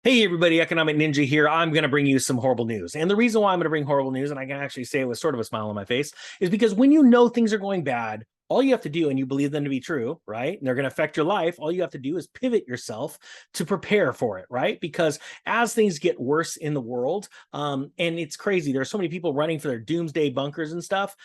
Hey everybody, Economic Ninja here. I'm going to bring you some horrible news. And the reason why I'm going to bring horrible news, and I can actually say it with sort of a smile on my face, is because when you know things are going bad, all you have to do, and you believe them to be true, right? And they're going to affect your life. All you have to do is pivot yourself to prepare for it, right? Because as things get worse in the world, and it's crazy, there are so many people running for their doomsday bunkers and stuff.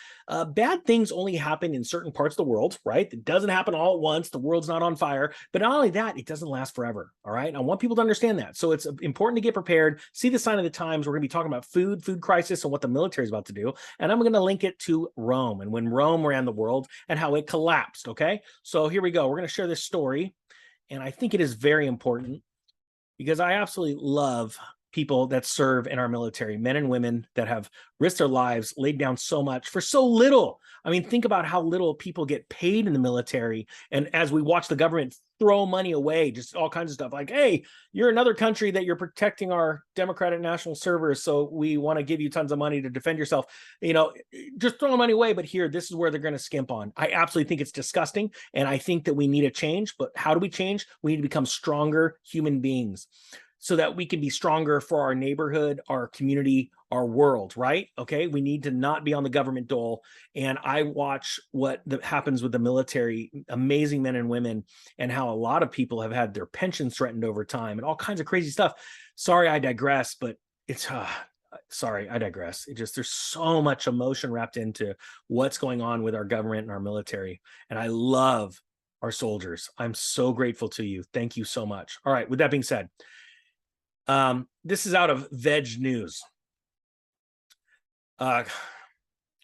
Bad things only happen in certain parts of the world, right? It doesn't happen all at once. The world's not on fire. But not only that, it doesn't last forever. All right. I want people to understand that. So it's important to get prepared, see the sign of the times. We're going to be talking about food crisis, and what the military is about to do. And I'm going to link it to Rome and when Rome ran the world and how it collapsed. Okay. So here we go. We're going to share this story. And I think it is very important because I absolutely love people that serve in our military, men and women that have risked their lives, laid down so much for so little. I mean, think about how little people get paid in the military. And as we watch the government throw money away, just all kinds of stuff like, hey, you're another country that you're protecting our democratic national servers, so we want to give you tons of money to defend yourself. Just throw money away. But here, this is where they're going to skimp on. I absolutely think it's disgusting. And I think that we need a change. But how do we change? We need to become stronger human beings, so that we can be stronger for our neighborhood, our community, our world, right? Okay, we need to not be on the government dole. And I watch what happens with the military, amazing men and women, and how a lot of people have had their pensions threatened over time and all kinds of crazy stuff. Sorry, I digress, but it's sorry, I digress. There's so much emotion wrapped into what's going on with our government and our military. And I love our soldiers. I'm so grateful to you. Thank you so much. All right, with that being said, this is out of Veg News. All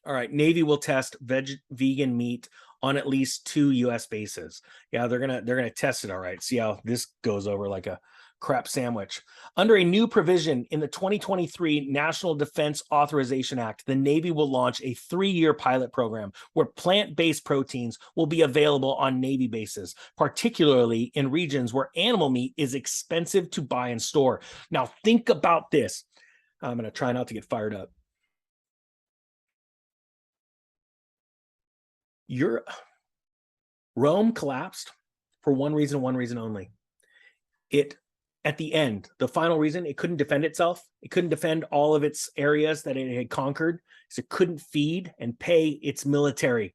right, Navy will test vegan meat on at least 2 U.S. bases. Yeah, they're gonna test it. All right, see how this goes over like a crap sandwich. Under a new provision in the 2023 National Defense Authorization Act, the Navy will launch a 3-year pilot program where plant-based proteins will be available on Navy bases, particularly in regions where animal meat is expensive to buy and store. Now, think about this. I'm going to try not to get fired up. Rome collapsed for one reason only. At the end, the final reason, it couldn't defend itself. It couldn't defend all of its areas that it had conquered. So it couldn't feed and pay its military.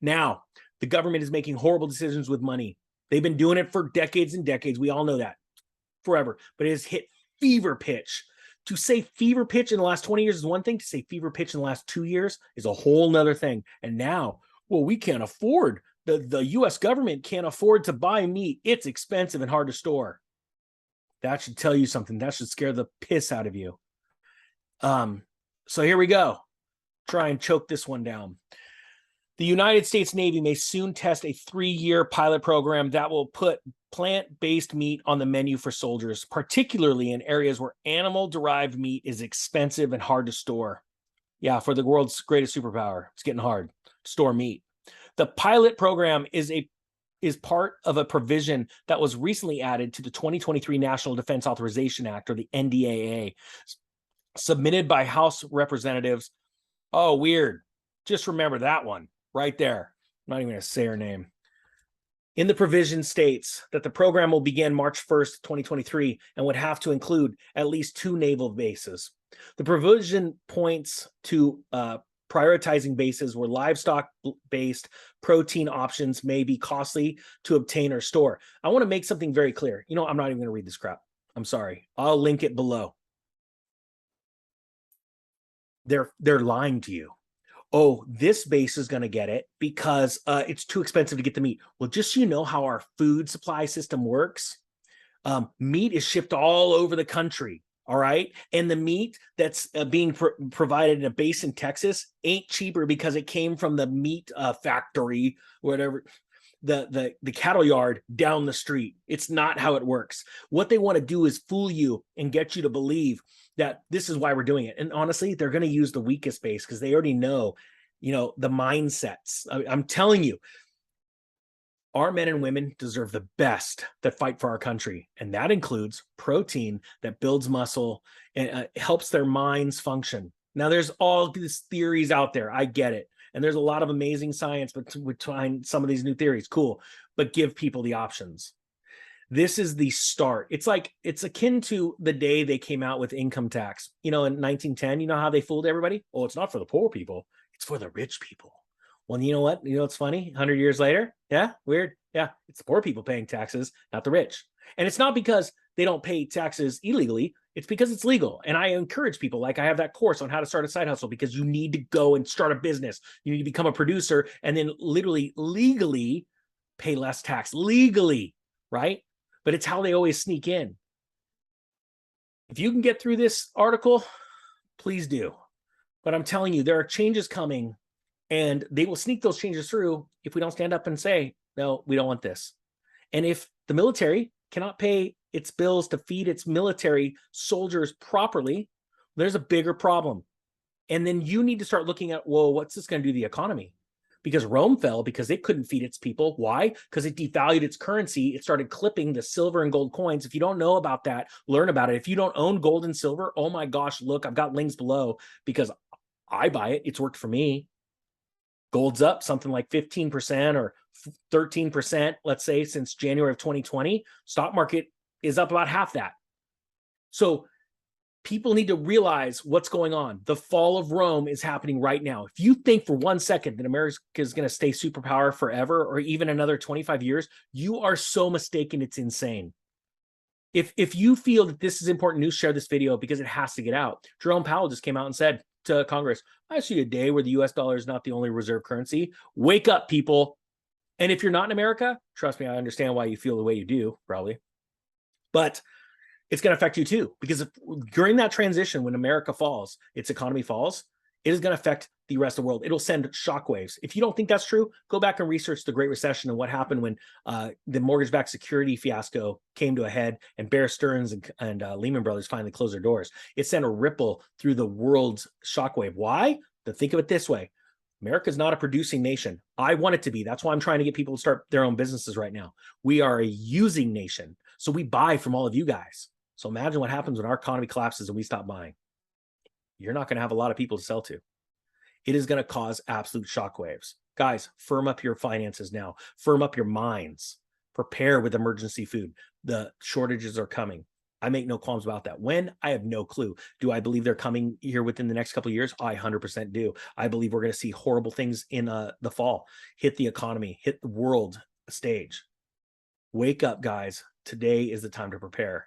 Now, the government is making horrible decisions with money. They've been doing it for decades and decades. We all know that, forever. But it has hit fever pitch. To say fever pitch in the last 20 years is one thing. To say fever pitch in the last 2 years is a whole nother thing. And now, well, we can't afford, the U.S. government can't afford to buy meat. It's expensive and hard to store. That should tell you something. That should scare the piss out of you. So here we go. Try and choke this one down. The United States Navy may soon test a 3-year pilot program that will put plant-based meat on the menu for soldiers, particularly in areas where animal-derived meat is expensive and hard to store. Yeah, for the world's greatest superpower, it's getting hard to store meat. The pilot program is part of a provision that was recently added to the 2023 National Defense Authorization Act, or the NDAA, submitted by House Representatives. Oh, weird. Just remember that one right there. I'm not even going to say her name. In the provision states that the program will begin March 1st, 2023, and would have to include at least 2 naval bases. The provision points to prioritizing bases where livestock-based protein options may be costly to obtain or store. I want to make something very clear. I'm not even going to read this crap. I'm sorry. I'll link it below. They're lying to you. Oh, this base is going to get it because it's too expensive to get the meat. Well, just so you know how our food supply system works, meat is shipped all over the country. All right. And the meat that's being provided in a base in Texas ain't cheaper because it came from the meat factory, whatever, the cattle yard down the street. It's not how it works. What they want to do is fool you and get you to believe that this is why we're doing it. And honestly, they're going to use the weakest base because they already know, the mindsets. I'm telling you, our men and women deserve the best that fight for our country. And that includes protein that builds muscle and helps their minds function. Now, there's all these theories out there. I get it. And there's a lot of amazing science behind some of these new theories. Cool. But give people the options. This is the start. It's like, it's akin to the day they came out with income tax. You know, in 1910, you know how they fooled everybody? Oh, it's not for the poor people. It's for the rich people. Well, you know what? You know what's funny? 100 years later? Yeah, weird. Yeah, it's the poor people paying taxes, not the rich. And it's not because they don't pay taxes illegally. It's because it's legal. And I encourage people, like I have that course on how to start a side hustle, because you need to go and start a business. You need to become a producer and then literally legally pay less tax legally, right? But it's how they always sneak in. If you can get through this article, please do. But I'm telling you, there are changes coming, and they will sneak those changes through if we don't stand up and say, no, we don't want this. And if the military cannot pay its bills to feed its military soldiers properly, there's a bigger problem. And then you need to start looking at, well, what's this going to do to the economy? Because Rome fell because it couldn't feed its people. Why? Because it devalued its currency. It started clipping the silver and gold coins. If you don't know about that, learn about it. If you don't own gold and silver, oh my gosh, look, I've got links below because I buy it. It's worked for me. Gold's up something like 15% or 13%, let's say, since January of 2020. Stock market is up about half that. So people need to realize what's going on. The fall of Rome is happening right now. If you think for 1 second that America is going to stay superpower forever or even another 25 years, you are so mistaken. It's insane. If you feel that this is important news, share this video because it has to get out. Jerome Powell just came out and said to Congress, I see a day where the US dollar is not the only reserve currency. Wake up, people. And if you're not in America, trust me, I understand why you feel the way you do, probably. But it's going to affect you too, because if, during that transition, when America falls, its economy falls, it is going to affect the rest of the world. It'll send shockwaves. If you don't think that's true, go back and research the Great Recession and what happened when the mortgage-backed security fiasco came to a head and Bear Stearns and Lehman Brothers finally closed their doors. It sent a ripple through the world's shockwave. Why? To think of it this way. America's not a producing nation. I want it to be. That's why I'm trying to get people to start their own businesses right now. We are a using nation. So we buy from all of you guys. So imagine what happens when our economy collapses and we stop buying. You're not going to have a lot of people to sell to. It is going to cause absolute shockwaves. Guys, firm up your finances now. Firm up your minds. Prepare with emergency food. The shortages are coming. I make no qualms about that. When? I have no clue. Do I believe they're coming here within the next couple of years? I 100% do. I believe we're going to see horrible things in the fall. Hit the economy. Hit the world stage. Wake up, guys. Today is the time to prepare.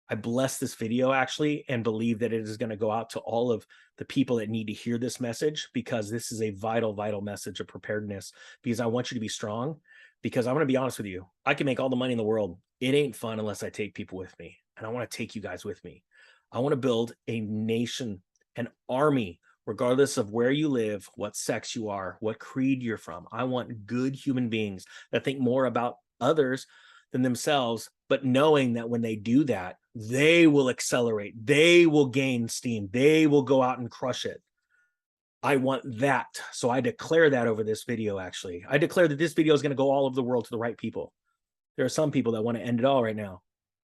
I bless this video actually and believe that it is going to go out to all of the people that need to hear this message, because this is a vital, vital message of preparedness, because I want you to be strong, because I'm going to be honest with you. I can make all the money in the world. It ain't fun unless I take people with me. And I want to take you guys with me. I want to build a nation, an army, regardless of where you live, what sex you are, what creed you're from. I want good human beings that think more about others than themselves, but knowing that when they do that, they will accelerate, they will gain steam, they will go out and crush it. I want that. So I declare that over this video. Actually, I declare that this video is going to go all over the world to the right people. There are some people that want to end it all right now.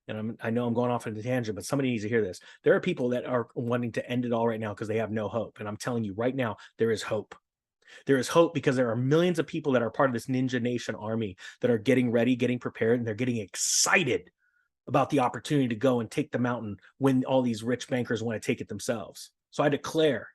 And I know I'm going off on a tangent, but somebody needs to hear this. There are people that are wanting to end it all right now because they have no hope. And I'm telling you right now, there is hope. There is hope, because there are millions of people that are part of this Ninja Nation army that are getting ready, getting prepared, and they're getting excited about the opportunity to go and take the mountain when all these rich bankers want to take it themselves. So I declare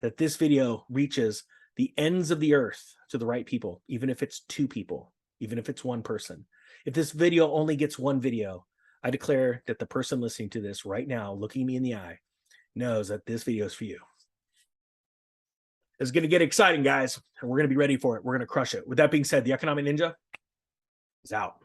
that this video reaches the ends of the earth to the right people, even if it's 2 people, even if it's 1 person. If this video only gets 1 video, I declare that the person listening to this right now, looking me in the eye, knows that this video is for you. It's going to get exciting, guys, and we're going to be ready for it. We're going to crush it. With that being said, the Economic Ninja is out.